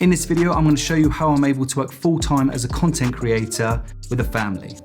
In this video, I'm going to show you how I'm able to work full-time as a content creator with a family.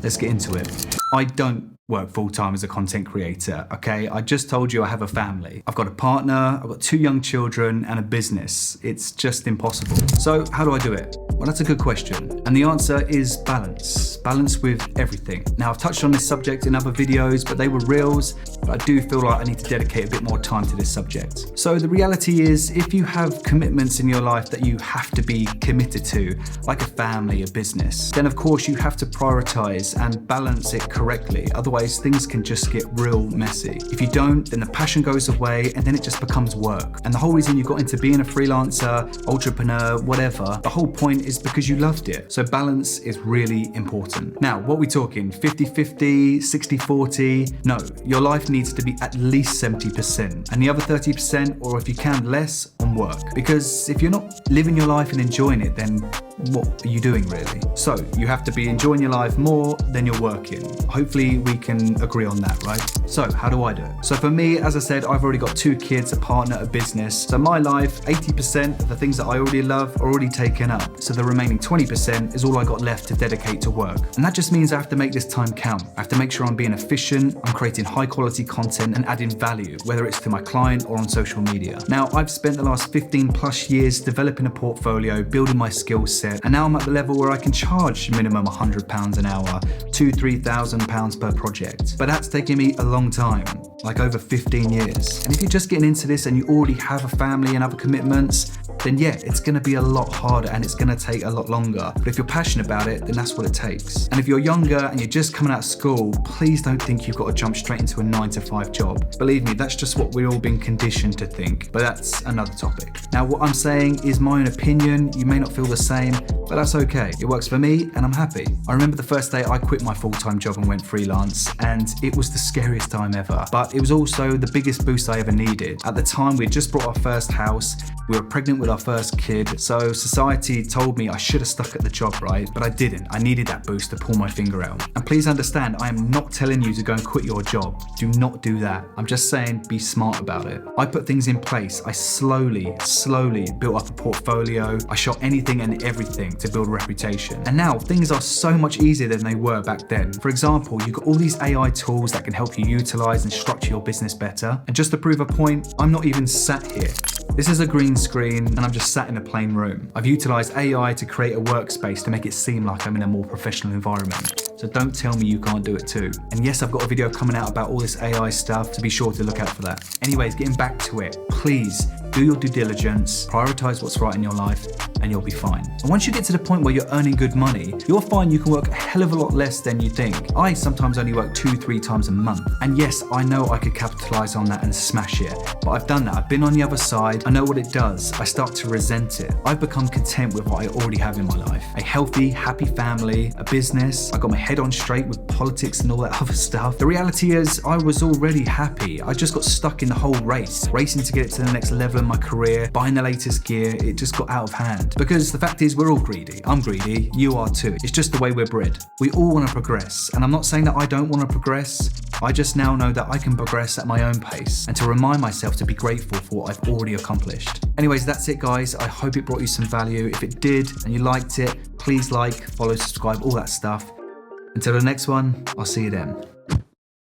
Let's get into it. I don't work full-time as a content creator, okay? I just told you I have a family. I've got a partner, I've got 2 young children and a business. It's just impossible. So how do I do it? Well, that's a good question. And the answer is balance. Balance with everything. Now, I've touched on this subject in other videos, but they were reels, but I do feel like I need to dedicate a bit more time to this subject. So the reality is, if you have commitments in your life that you have to be committed to, like a family, a business, then of course you have to prioritize and balance it correctly. Otherwise, things can just get real messy. If you don't, then the passion goes away and then it just becomes work. And the whole reason you got into being a freelancer, entrepreneur, whatever, the whole point is because you loved it. So balance is really important. Now, what are we talking? 50-50, 60-40? No, your life needs to be at least 70%. And the other 30%, or if you can, less, on work. Because if you're not living your life and enjoying it, then what are you doing really? So you have to be enjoying your life more than you're working. Hopefully we can agree on that, right? So how do I do it? So for me, as I said, I've already got 2 kids, a partner, a business. So my life, 80% of the things that I already love are already taken up. So the remaining 20% is all I got left to dedicate to work. And that just means I have to make this time count. I have to make sure I'm being efficient, I'm creating high quality content and adding value, whether it's to my client or on social media. Now, I've spent the last 15 plus years developing a portfolio, building my skill set, and now I'm at the level where I can charge minimum £100 an hour, £2,000-3,000 per project. But that's taken me a long time, like over 15 years. And if you're just getting into this and you already have a family and other commitments, then yeah, it's gonna be a lot harder and it's gonna take a lot longer. But if you're passionate about it, then that's what it takes. And if you're younger and you're just coming out of school, please don't think you've got to jump straight into a 9-to-5 job. Believe me, that's just what we've all been conditioned to think, but that's another topic. Now, what I'm saying is my own opinion. You may not feel the same, but that's okay. It works for me and I'm happy. I remember the first day I quit my full-time job and went freelance, and it was the scariest time ever, but it was also the biggest boost I ever needed. At the time, we had just bought our first house, we were pregnant with our first kid, so society told me I should have stuck at the job, right? But I didn't. I needed that boost to pull my finger out. And please understand, I am not telling you to go and quit your job. Do not do that. I'm just saying be smart about it. I put things in place. I slowly built up a portfolio. I shot anything and everything to build a reputation. And now things are so much easier than they were back then. For example, you've got all these AI tools that can help you utilize and structure your business better. And just to prove a point, I'm not even sat here. This is a green screen and I'm just sat in a plain room. I've utilized AI to create a workspace to make it seem like I'm in a more professional environment. So don't tell me you can't do it too. And yes, I've got a video coming out about all this AI stuff, so be sure to look out for that. Anyways, getting back to it, please do your due diligence, prioritize what's right in your life, and you'll be fine. And once you get to the point where you're earning good money, you'll find you can work a hell of a lot less than you think. I sometimes only work 2-3 times a month. And yes, I know I could capitalize on that and smash it, but I've done that. I've been on the other side. I know what it does. I start to resent it. I've become content with what I already have in my life. A healthy, happy family, a business. I got my head on straight with politics and all that other stuff. The reality is I was already happy. I just got stuck in the whole race, racing to get it to the next level in my career, buying the latest gear. It just got out of hand. Because the fact is, we're all greedy. I'm greedy, you are too. It's just the way we're bred. We all want to progress. And I'm not saying that I don't want to progress. I just now know that I can progress at my own pace and to remind myself to be grateful for what I've already accomplished. Anyways, that's it guys. I hope it brought you some value. If it did and you liked it, please like, follow, subscribe, all that stuff. Until the next one, I'll see you then.